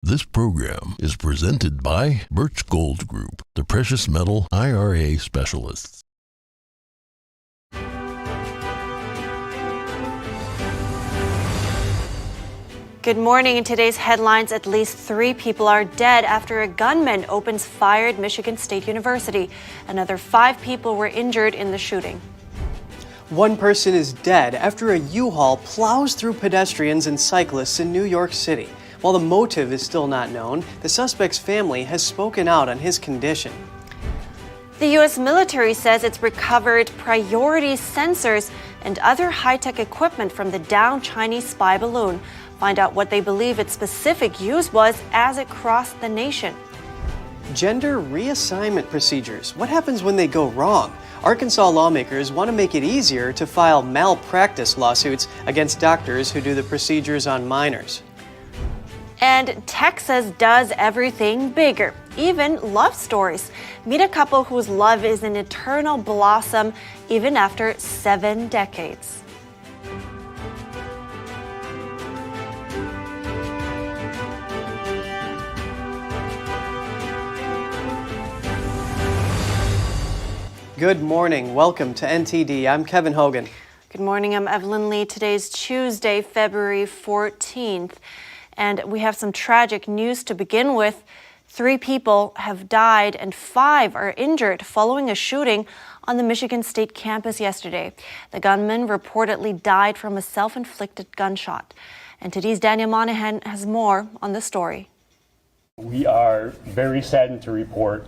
This program is presented by Birch Gold Group, the precious metal IRA specialists. Good morning. In today's headlines, at least 3 people are dead after a gunman opens fire at Michigan State University. Another 5 people were injured in the shooting. 1 person is dead after a U-Haul plows through pedestrians and cyclists in New York City. While the motive is still not known, the suspect's family has spoken out on his condition. The U.S. military says it's recovered priority sensors and other high-tech equipment from the downed Chinese spy balloon. Find out what they believe its specific use was as it crossed the nation. Gender reassignment procedures. What happens when they go wrong? Arkansas lawmakers want to make it easier to file malpractice lawsuits against doctors who do the procedures on minors. And Texas does everything bigger, even love stories. Meet a couple whose love is an eternal blossom even after 7 decades. Good morning. Welcome to NTD. I'm Kevin Hogan. Good morning. I'm Evelyn Lee. Today's Tuesday, February 14th. And we have some tragic news to begin with. 3 people have died and 5 are injured following a shooting on the Michigan State campus yesterday. The gunman reportedly died from a self-inflicted gunshot. NTD's Daniel Monahan has more on the story. We are very saddened to report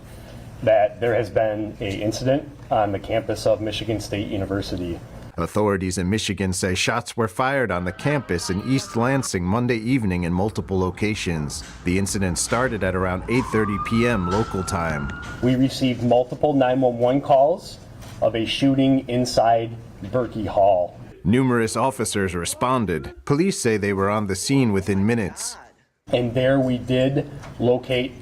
that there has been an incident on the campus of Michigan State University. Authorities in Michigan say shots were fired on the campus in East Lansing Monday evening in multiple locations. The incident started at around 8:30 p.m. local time. We received multiple 911 calls of a shooting inside Berkey Hall. Numerous officers responded. Police say they were on the scene within minutes. And there we did locate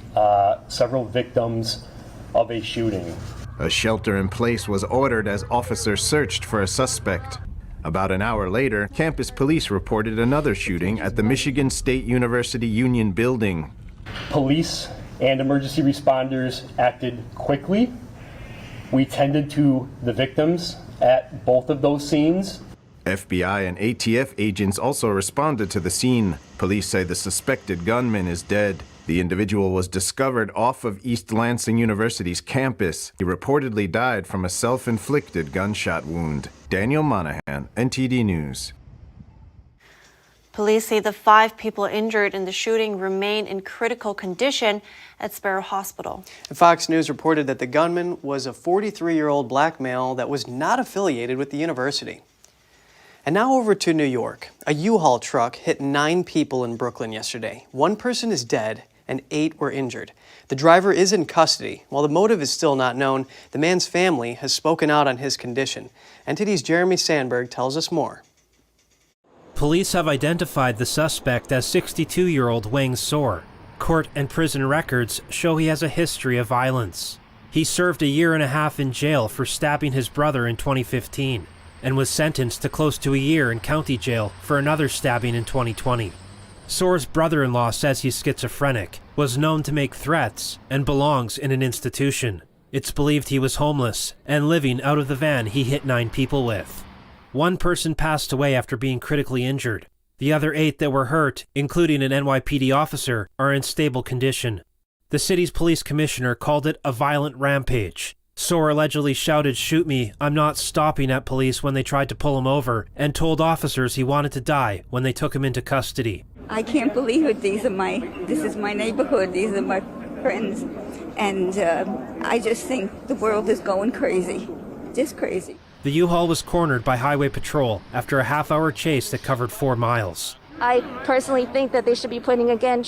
several victims of a shooting. A shelter in place was ordered as officers searched for a suspect. About an hour later, campus police reported another shooting at the Michigan State University Union building. Police and emergency responders acted quickly. We tended to the victims at both of those scenes. FBI and ATF agents also responded to the scene. Police say the suspected gunman is dead. The individual was discovered off of East Lansing University's campus. He reportedly died from a self-inflicted gunshot wound. Daniel Monahan, NTD News. Police say the 5 people injured in the shooting remain in critical condition at Sparrow Hospital. Fox News reported that the gunman was a 43-year-old black male that was not affiliated with the university. And now over to New York. A U-Haul truck hit 9 people in Brooklyn yesterday. 1 person is dead and 8 were injured. The driver is in custody. While the motive is still not known, the man's family has spoken out on his condition. NTD's Jeremy Sandberg tells us more. Police have identified the suspect as 62-year-old Wang Sor. Court and prison records show he has a history of violence. He served a 1.5 years in jail for stabbing his brother in 2015 and was sentenced to close to a year in county jail for another stabbing in 2020. Sor's brother-in-law says he's schizophrenic, was known to make threats, and belongs in an institution. It's believed he was homeless and living out of the van he hit 9 people with. 1 person passed away after being critically injured. The other 8 that were hurt, including an NYPD officer, are in stable condition. The city's police commissioner called it a violent rampage. Sor allegedly shouted, "Shoot me, I'm not stopping," at police when they tried to pull him over, and told officers he wanted to die when they took him into custody. I can't believe it. This is my neighborhood. These are my friends. And I just think the world is going crazy. Just crazy. The U-Haul was cornered by Highway Patrol after a half-hour chase that covered 4 miles. I personally think that they should be putting, again,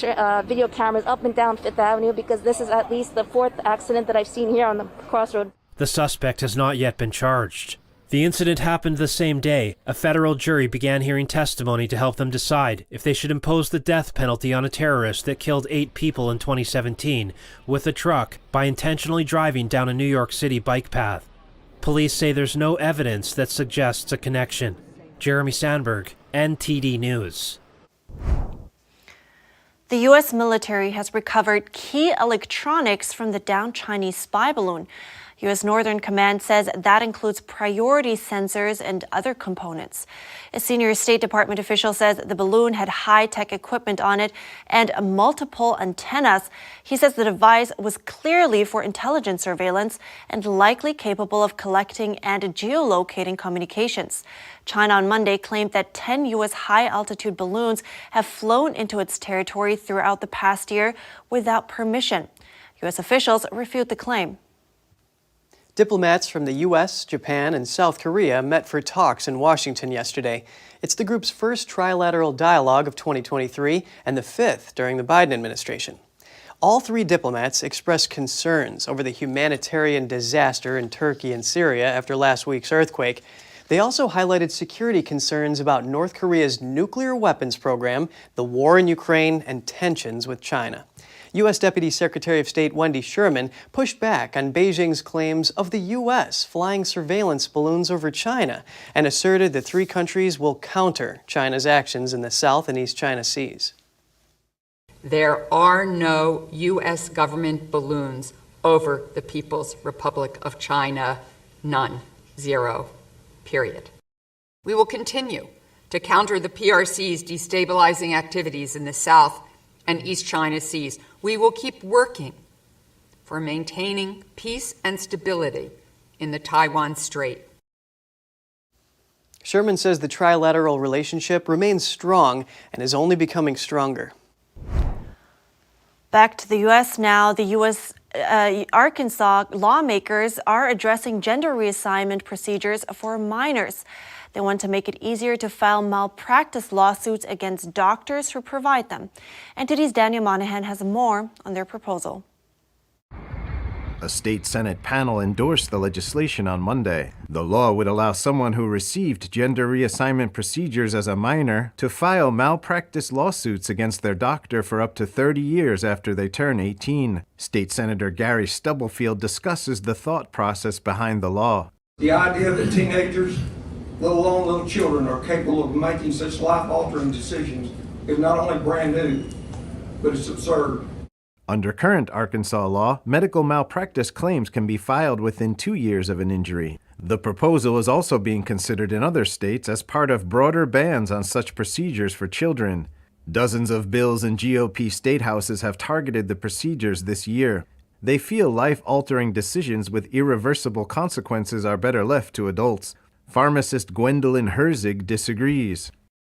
video cameras up and down Fifth Avenue, because this is at least the 4th accident that I've seen here on the crossroad. The suspect has not yet been charged. The incident happened the same day. A federal jury began hearing testimony to help them decide if they should impose the death penalty on a terrorist that killed 8 people in 2017 with a truck by intentionally driving down a New York City bike path. Police say there's no evidence that suggests a connection. Jeremy Sandberg, NTD News. The U.S. military has recovered key electronics from the downed Chinese spy balloon. U.S. Northern Command says that includes priority sensors and other components. A senior State Department official says the balloon had high-tech equipment on it and multiple antennas. He says the device was clearly for intelligence surveillance and likely capable of collecting and geolocating communications. China on Monday claimed that 10 U.S. high-altitude balloons have flown into its territory throughout the past year without permission. U.S. officials refute the claim. Diplomats from the U.S., Japan, and South Korea met for talks in Washington yesterday. It's the group's first Trilateral Dialogue of 2023 and the fifth during the Biden administration. All three diplomats expressed concerns over the humanitarian disaster in Turkey and Syria after last week's earthquake. They also highlighted security concerns about North Korea's nuclear weapons program, the war in Ukraine, and tensions with China. U.S. Deputy Secretary of State Wendy Sherman pushed back on Beijing's claims of the U.S. flying surveillance balloons over China and asserted the three countries will counter China's actions in the South and East China Seas. There are no U.S. government balloons over the People's Republic of China. None. Zero. Period. We will continue to counter the PRC's destabilizing activities in the South and East China Seas. We will keep working for maintaining peace and stability in the Taiwan Strait. Sherman says the trilateral relationship remains strong and is only becoming stronger. Back to the U.S. now. The U.S. Arkansas lawmakers are addressing gender reassignment procedures for minors. They want to make it easier to file malpractice lawsuits against doctors who provide them. NTD's Daniel Monahan has more on their proposal. A state Senate panel endorsed the legislation on Monday. The law would allow someone who received gender reassignment procedures as a minor to file malpractice lawsuits against their doctor for up to 30 years after they turn 18. State Senator Gary Stubblefield discusses the thought process behind the law. The idea that teenagers, let alone little children, are capable of making such life-altering decisions is not only brand new, but it's absurd. Under current Arkansas law, medical malpractice claims can be filed within 2 years of an injury. The proposal is also being considered in other states as part of broader bans on such procedures for children. Dozens of bills in GOP state houses have targeted the procedures this year. They feel life-altering decisions with irreversible consequences are better left to adults. Pharmacist Gwendolyn Herzig disagrees.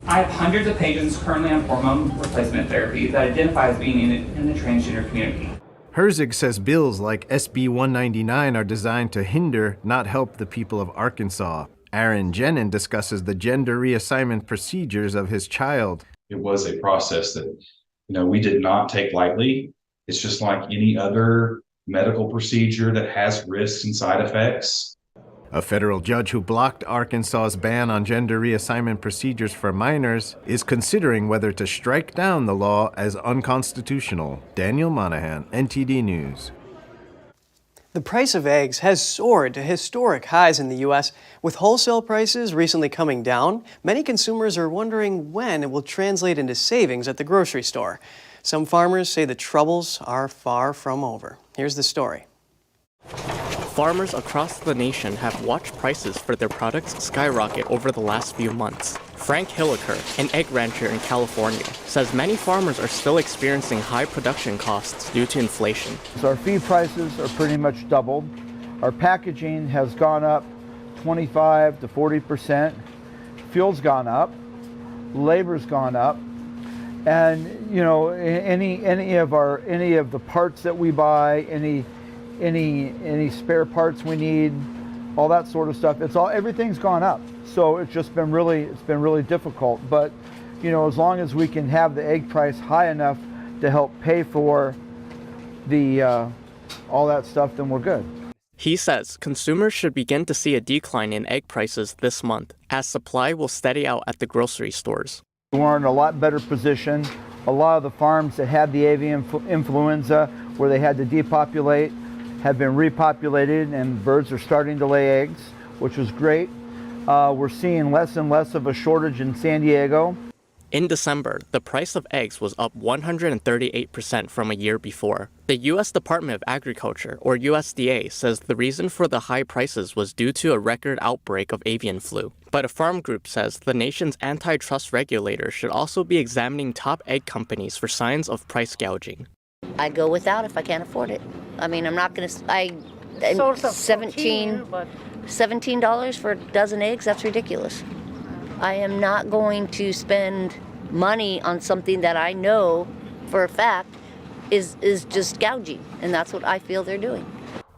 I have hundreds of patients currently on hormone replacement therapy that identify as being in the transgender community. Herzig says bills like SB 199 are designed to hinder, not help the people of Arkansas. Aaron Jenin discusses the gender reassignment procedures of his child. It was a process that, we did not take lightly. It's just like any other medical procedure that has risks and side effects. A federal judge who blocked Arkansas's ban on gender reassignment procedures for minors is considering whether to strike down the law as unconstitutional. Daniel Monahan, NTD News. The price of eggs has soared to historic highs in the U.S. With wholesale prices recently coming down, many consumers are wondering when it will translate into savings at the grocery store. Some farmers say the troubles are far from over. Here's the story. Farmers across the nation have watched prices for their products skyrocket over the last few months. Frank Hilliker, an egg rancher in California, says many farmers are still experiencing high production costs due to inflation. So our feed prices are pretty much doubled. Our packaging has gone up 25 to 40%. Fuel's gone up. Labor's gone up. And any of the parts that we buy, any spare parts we need, all that sort of stuff, everything's gone up. So it's been really difficult. But as long as we can have the egg price high enough to help pay for the all that stuff, then we're good. He says consumers should begin to see a decline in egg prices this month, as supply will steady out at the grocery stores. We're in a lot better position. A lot of the farms that had the avian influenza, where they had to depopulate, have been repopulated, and birds are starting to lay eggs, which was great. We're seeing less and less of a shortage in San Diego. In December, the price of eggs was up 138% from a year before. The U.S. Department of Agriculture, or USDA, says the reason for the high prices was due to a record outbreak of avian flu. But a farm group says the nation's antitrust regulator should also be examining top egg companies for signs of price gouging. I go without if I can't afford it. I mean, I'm not going to... $17 for a dozen eggs, that's ridiculous. I am not going to spend money on something that I know for a fact is just gouging, and that's what I feel they're doing.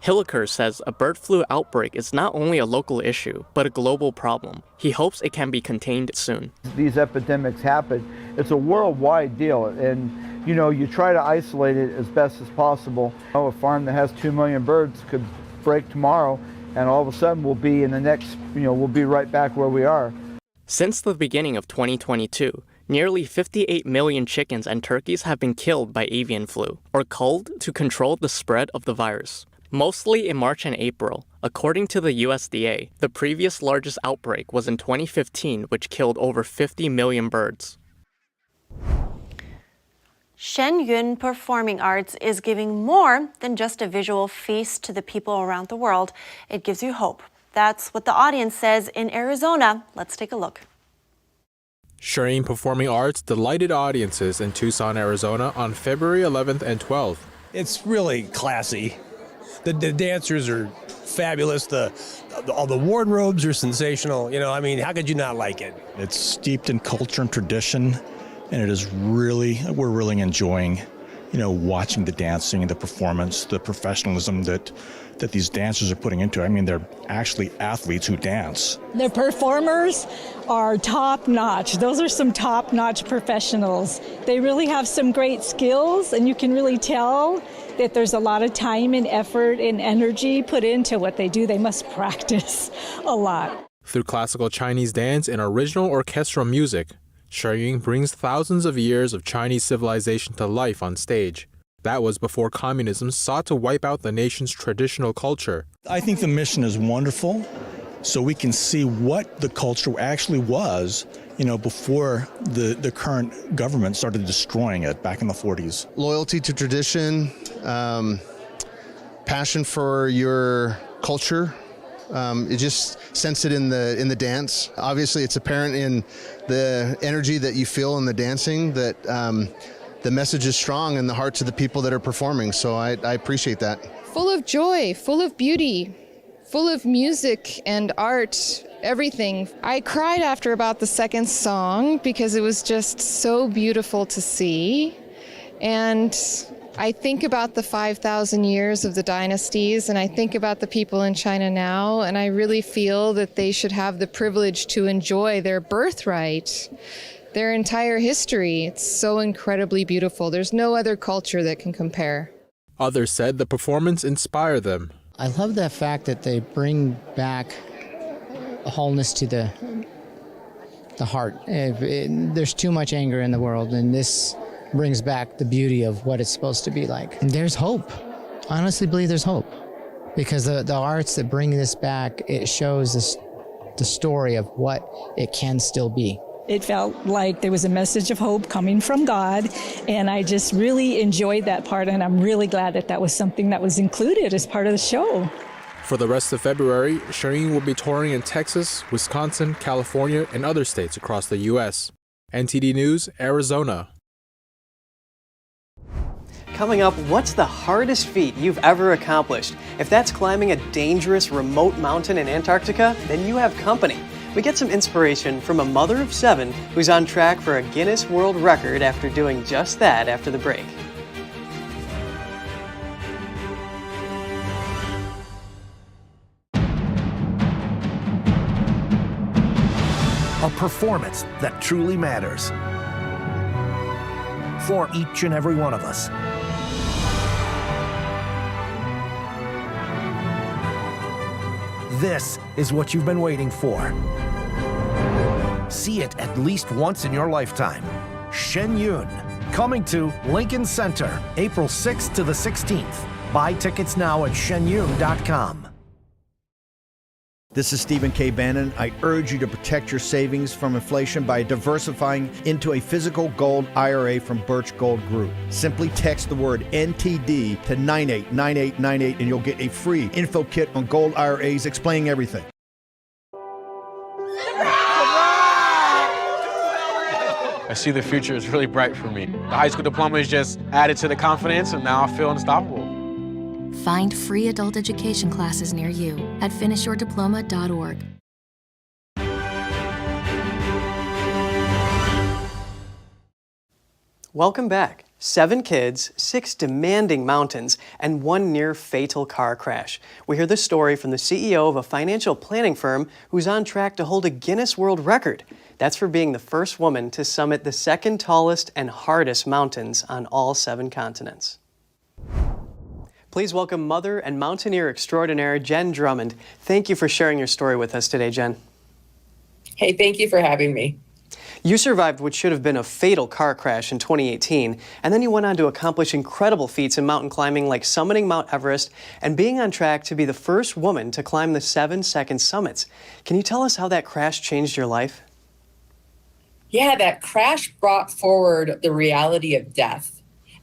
Hilliker says a bird flu outbreak is not only a local issue, but a global problem. He hopes it can be contained soon. These epidemics happen. It's a worldwide deal, and you try to isolate it as best as possible. A farm that has 2 million birds could break tomorrow, and all of a sudden we'll be in the next, we'll be right back where we are. Since the beginning of 2022, nearly 58 million chickens and turkeys have been killed by avian flu, or culled to control the spread of the virus. Mostly in March and April. According to the USDA, the previous largest outbreak was in 2015, which killed over 50 million birds. Shen Yun Performing Arts is giving more than just a visual feast to the people around the world. It gives you hope. That's what the audience says in Arizona. Let's take a look. Shen Yun Performing Arts delighted audiences in Tucson, Arizona on February 11th and 12th. It's really classy. The dancers are fabulous. All the wardrobes are sensational. How could you not like it? It's steeped in culture and tradition, and it is we're really enjoying, watching the dancing and the performance, the professionalism that these dancers are putting into it. They're actually athletes who dance. The performers are top-notch. Those are some top-notch professionals. They really have some great skills, and you can really tell that there's a lot of time and effort and energy put into what they do. They must practice a lot. Through classical Chinese dance and original orchestral music, Shen Yun brings thousands of years of Chinese civilization to life on stage. That was before communism sought to wipe out the nation's traditional culture. I think the mission is wonderful, so we can see what the culture actually was, before the current government started destroying it back in the 40s. Loyalty to tradition, passion for your culture. You just sense it in the dance. Obviously, it's apparent in the energy that you feel in the dancing that the message is strong in the hearts of the people that are performing. So I appreciate that. Full of joy, full of beauty, full of music and art, everything. I cried after about the second song because it was just so beautiful to see. And I think about the 5,000 years of the dynasties, and I think about the people in China now, and I really feel that they should have the privilege to enjoy their birthright, their entire history. It's so incredibly beautiful. There's no other culture that can compare. Others said the performance inspired them. I love the fact that they bring back a wholeness to the heart. There's too much anger in the world, and this brings back the beauty of what it's supposed to be like. And there's hope. I honestly believe there's hope, because the arts that bring this back, it shows the story of what it can still be. It felt like there was a message of hope coming from God, and I just really enjoyed that part, and I'm really glad that that was something that was included as part of the show. For the rest of February, Shen Yun will be touring in Texas, Wisconsin, California, and other states across the U.S. NTD News, Arizona. Coming up, what's the hardest feat you've ever accomplished? If that's climbing a dangerous remote mountain in Antarctica, then you have company. We get some inspiration from a mother of 7 who's on track for a Guinness World Record after doing just that after the break. A performance that truly matters for each and every one of us. This is what you've been waiting for. See it at least once in your lifetime. Shen Yun, coming to Lincoln Center, April 6th to the 16th. Buy tickets now at shenyun.com. This is Stephen K. Bannon. I urge you to protect your savings from inflation by diversifying into a physical gold IRA from Birch Gold Group. Simply text the word NTD to 989898 and you'll get a free info kit on gold IRAs explaining everything. I see the future is really bright for me. The high school diploma is just added to the confidence, and now I feel unstoppable. Find free adult education classes near you at finishyourdiploma.org. Welcome back. 7 kids, 6 demanding mountains, and 1 near fatal car crash. We hear this story from the CEO of a financial planning firm who's on track to hold a Guinness World Record. That's for being the first woman to summit the second tallest and hardest mountains on all 7 continents. Please welcome mother and mountaineer extraordinaire Jen Drummond. Thank you for sharing your story with us today, Jen. Hey, thank you for having me. You survived what should have been a fatal car crash in 2018, and then you went on to accomplish incredible feats in mountain climbing like summiting Mount Everest and being on track to be the first woman to climb the 7-second summits. Can you tell us how that crash changed your life? Yeah, that crash brought forward the reality of death.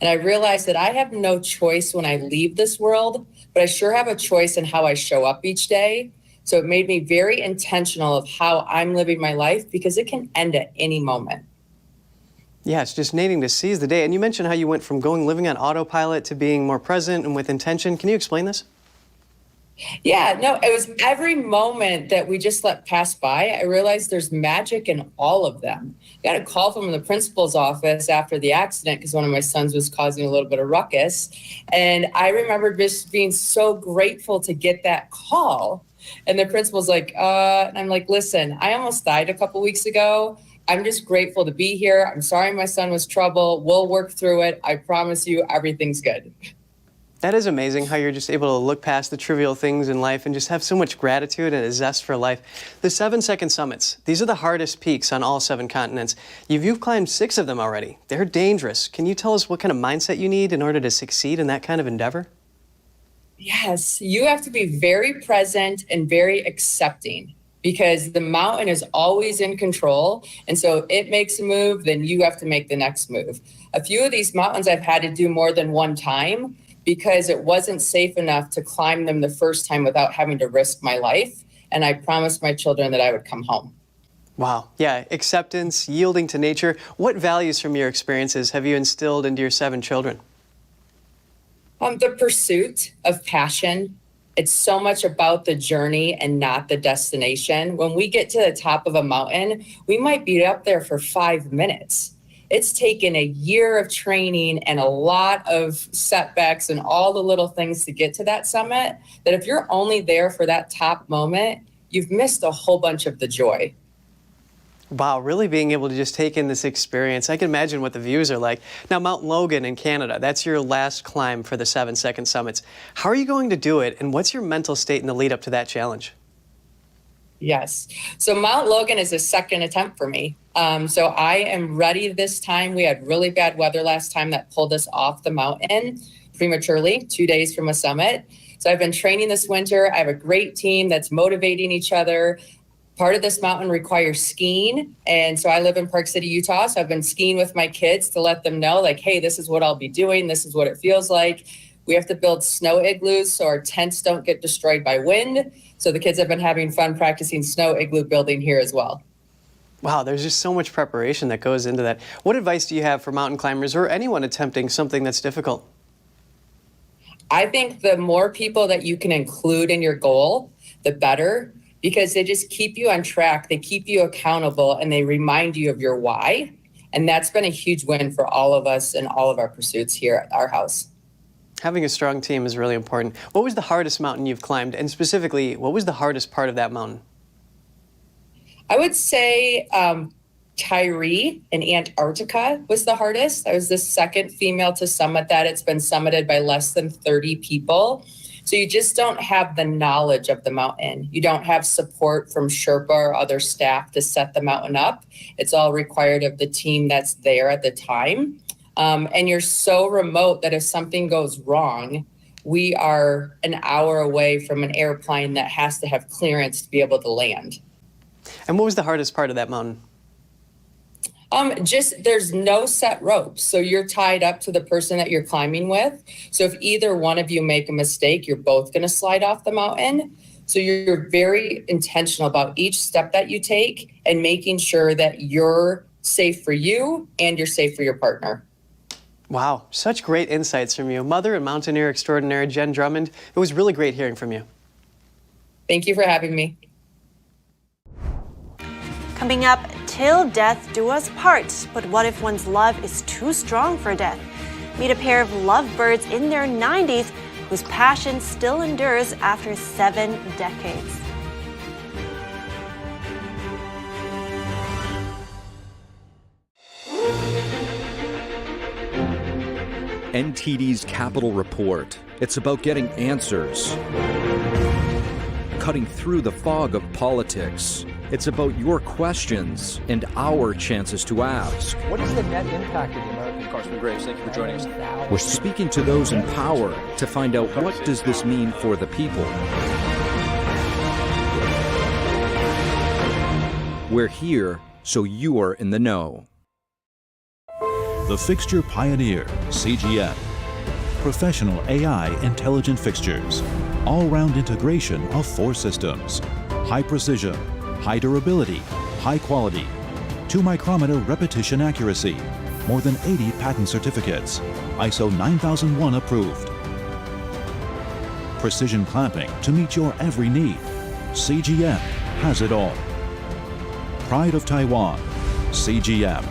And I realized that I have no choice when I leave this world, but I sure have a choice in how I show up each day. So it made me very intentional of how I'm living my life because it can end at any moment. Yeah, it's just needing to seize the day. And you mentioned how you went from living on autopilot to being more present and with intention. Can you explain this? Yeah, no, it was every moment that we just let pass by. I realized there's magic in all of them. I got a call from the principal's office after the accident because one of my sons was causing a little bit of ruckus. And I remember just being so grateful to get that call. And the principal's like, and I'm like, listen, I almost died a couple weeks ago. I'm just grateful to be here. I'm sorry my son was trouble. We'll work through it. I promise you everything's good. That is amazing how you're just able to look past the trivial things in life and just have so much gratitude and a zest for life. The 7-second summits, these are the hardest peaks on all 7 continents. You've climbed 6 of them already. They're dangerous. Can you tell us what kind of mindset you need in order to succeed in that kind of endeavor? Yes, you have to be very present and very accepting because the mountain is always in control. And so it makes a move, then you have to make the next move. A few of these mountains I've had to do more than one time because it wasn't safe enough to climb them the first time without having to risk my life. And I promised my children that I would come home. Wow. Yeah, acceptance, yielding to nature. What values from your experiences have you instilled into your 7 children? The pursuit of passion. It's so much about the journey and not the destination. When we get to the top of a mountain, we might be up there for 5 minutes. It's taken a year of training and a lot of setbacks and all the little things to get to that summit, that if you're only there for that top moment, you've missed a whole bunch of the joy. Wow, really being able to just take in this experience. I can imagine what the views are like. Now, Mount Logan in Canada, that's your last climb for the 7-second summits. How are you going to do it, and what's your mental state in the lead up to that challenge? Yes. So Mount Logan is a second attempt for me. So I am ready this time. We had really bad weather last time that pulled us off the mountain prematurely, 2 days from a summit. So I've been training this winter. I have a great team that's motivating each other. Part of this mountain requires skiing. And so I live in Park City, Utah. So I've been skiing with my kids to let them know, like, hey, this is what I'll be doing. This is what it feels like. We have to build snow igloos so our tents don't get destroyed by wind. So the kids have been having fun practicing snow igloo building here as well. Wow, there's just so much preparation that goes into that. What advice do you have for mountain climbers or anyone attempting something that's difficult? I think the more people that you can include in your goal, the better, because they just keep you on track, they keep you accountable, and they remind you of your why. And that's been a huge win for all of us and all of our pursuits here at our house. Having a strong team is really important. What was the hardest mountain you've climbed? And specifically, what was the hardest part of that mountain? I would say Tyree in Antarctica was the hardest. I was the second female to summit that. It's been summited by less than 30 people. So you just don't have the knowledge of the mountain. You don't have support from Sherpa or other staff to set the mountain up. It's all required of the team that's there at the time. And you're so remote that if something goes wrong, we are an hour away from an airplane that has to have clearance to be able to land. And what was the hardest part of that mountain? Just there's no set ropes. So you're tied up to the person that you're climbing with. So if either one of you make a mistake, you're both going to slide off the mountain. So you're very intentional about each step that you take and making sure that you're safe for you and you're safe for your partner. Wow, such great insights from you. Mother and Mountaineer extraordinaire Jen Drummond, it was really great hearing from you. Thank you for having me. Coming up, till death do us part. But what if one's love is too strong for death? Meet a pair of lovebirds in their 90s whose passion still endures after 7 decades. NTD's Capital Report. It's about getting answers, cutting through the fog of politics. It's about your questions and our chances to ask. What is the net impact of the American Congressman Graves? Thank you for joining us. We're speaking to those in power to find out what does this mean for the people. We're here so you're in the know. The Fixture Pioneer, CGM. Professional AI intelligent fixtures. All-round integration of 4 systems. High precision, high durability, high quality. 2-micrometer repetition accuracy. More than 80 patent certificates. ISO 9001 approved. Precision clamping to meet your every need. CGM has it all. Pride of Taiwan, CGM.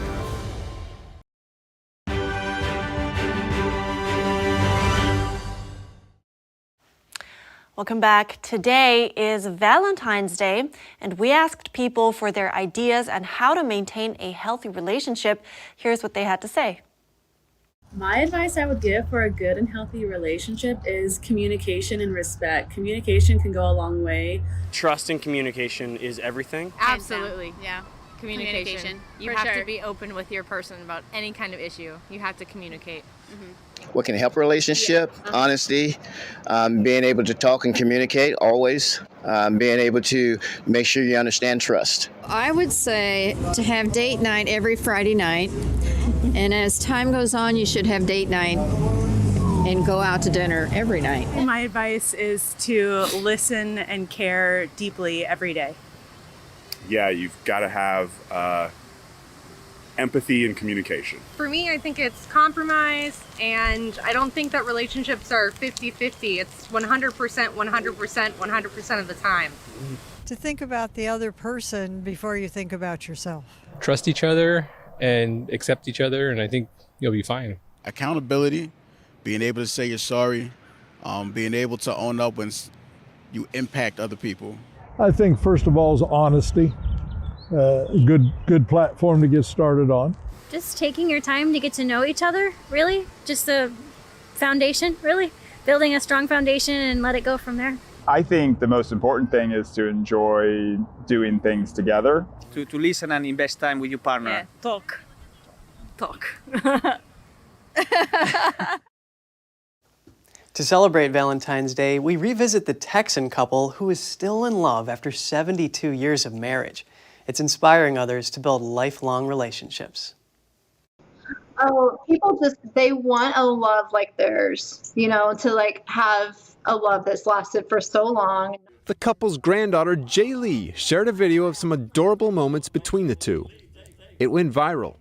Welcome back. Today is Valentine's Day, and we asked people for their ideas on how to maintain a healthy relationship. Here's what they had to say. My advice I would give for a good and healthy relationship is communication and respect. Communication can go a long way. Trust and communication is everything. Absolutely, yeah. Communication. You have to be open with your person about any kind of issue. You have to communicate. What can help a relationship? Honesty, being able to talk and communicate always, being able to make sure you understand trust. I would say to have date night every Friday night, and as time goes on, you should have date night and go out to dinner every night. My advice is to listen and care deeply every day. Yeah, you've got to have empathy and communication. For me, I think it's compromise, and I don't think that relationships are 50-50. It's 100%, 100%, 100% of the time. To think about the other person before you think about yourself. Trust each other and accept each other, and I think you'll be fine. Accountability, being able to say you're sorry, being able to own up when you impact other people. I think first of all is honesty. Good platform to get started on. Just taking your time to get to know each other, really. Just a foundation, really. Building a strong foundation and let it go from there. I think the most important thing is to enjoy doing things together. To listen and invest time with your partner. Yeah, talk. To celebrate Valentine's Day, we revisit the Texan couple who is still in love after 72 years of marriage. It's inspiring others to build lifelong relationships. Oh, people they want a love like theirs, to have a love that's lasted for so long. The couple's granddaughter, Jay Lee, shared a video of some adorable moments between the two. It went viral.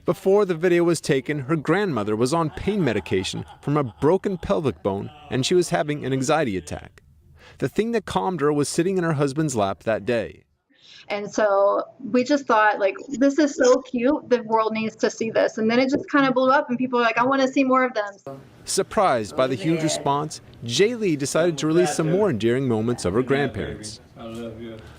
Before the video was taken, her grandmother was on pain medication from a broken pelvic bone, and she was having an anxiety attack. The thing that calmed her was sitting in her husband's lap that day. And so we just thought, this is so cute. The world needs to see this. And then it just kind of blew up, and people were like, I want to see more of them. Surprised by the huge response, Jay Lee decided to release some more endearing moments of her grandparents.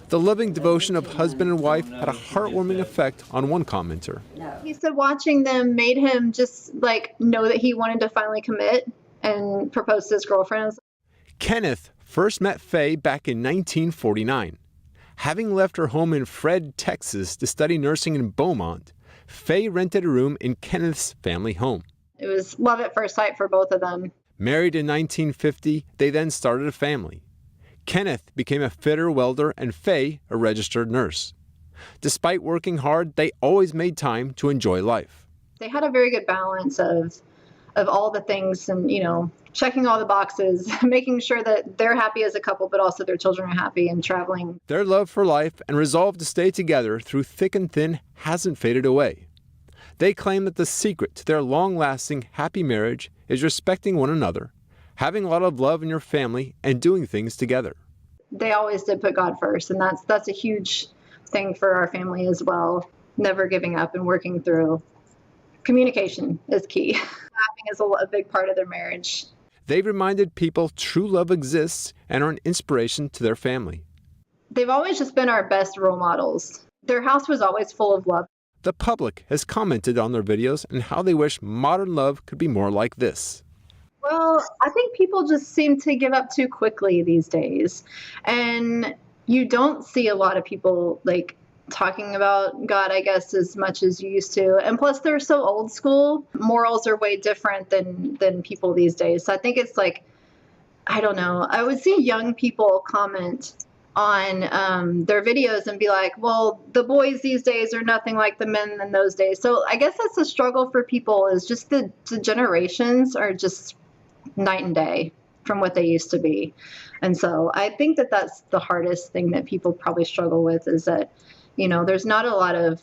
The loving devotion of husband and wife had a heartwarming effect on one commenter. He said watching them made him just know that he wanted to finally commit and propose to his girlfriend. Kenneth first met Faye back in 1949. Having left her home in Fred, Texas to study nursing in Beaumont, Faye rented a room in Kenneth's family home. It was love at first sight for both of them. Married in 1950, they then started a family. Kenneth became a fitter welder and Faye a registered nurse. Despite working hard, they always made time to enjoy life. They had a very good balance of all the things and, checking all the boxes, making sure that they're happy as a couple, but also their children are happy and traveling. Their love for life and resolve to stay together through thick and thin hasn't faded away. They claim that the secret to their long-lasting, happy marriage is respecting one another, having a lot of love in your family, and doing things together. They always did put God first, and that's a huge thing for our family as well. Never giving up and working through. Communication is key. Laughing is a big part of their marriage. They've reminded people true love exists and are an inspiration to their family. They've always just been our best role models. Their house was always full of love. The public has commented on their videos and how they wish modern love could be more like this. Well, I think people just seem to give up too quickly these days. And you don't see a lot of people talking about God, I guess, as much as you used to. And plus, they're so old school. Morals are way different than people these days. So I think it's I don't know. I would see young people comment on their videos and be like, well, the boys these days are nothing like the men in those days. So I guess that's a struggle for people, is just the generations are just night and day from what they used to be. And so I think that that's the hardest thing that people probably struggle with, is that there's not a lot of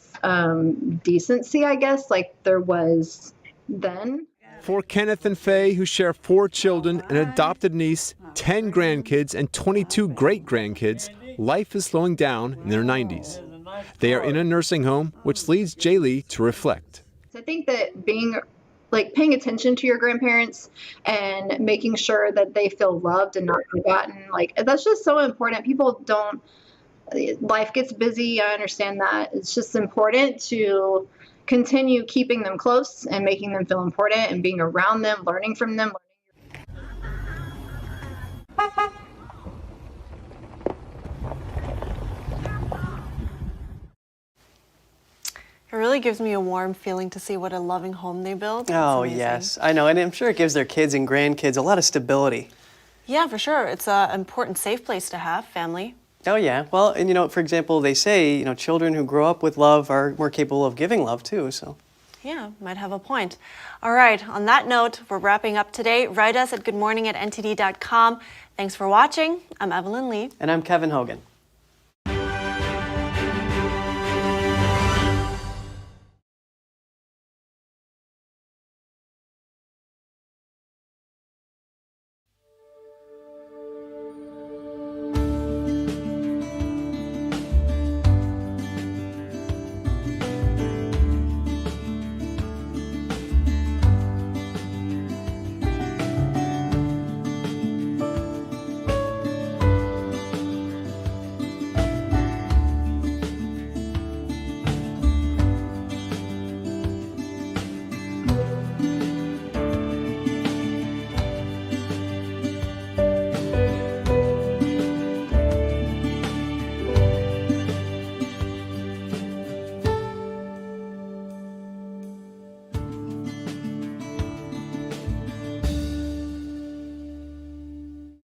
decency, I guess, like there was then. For Kenneth and Faye, who share 4 children, an adopted niece, 10 grandkids, and 22 great-grandkids, life is slowing down in their 90s. They are in a nursing home, which leads Jaylee to reflect. I think that paying attention to your grandparents and making sure that they feel loved and not forgotten, that's just so important. People don't. Life gets busy. I understand that. It's just important to continue keeping them close and making them feel important and being around them, learning from them. It really gives me a warm feeling to see what a loving home they build. Oh, yes. I know. And I'm sure it gives their kids and grandkids a lot of stability. Yeah, for sure. It's an important, safe place to have, family. Oh, yeah. Well, and for example, they say, children who grow up with love are more capable of giving love, too, so. Yeah, might have a point. All right, on that note, we're wrapping up today. Write us at goodmorning@ntd.com. Thanks for watching. I'm Evelyn Lee. And I'm Kevin Hogan.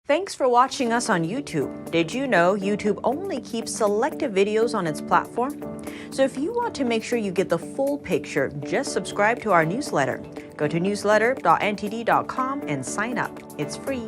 Thanks for watching us on YouTube. Did you know YouTube only keeps selective videos on its platform? So if you want to make sure you get the full picture, just subscribe to our newsletter. Go to newsletter.ntd.com and sign up. It's free.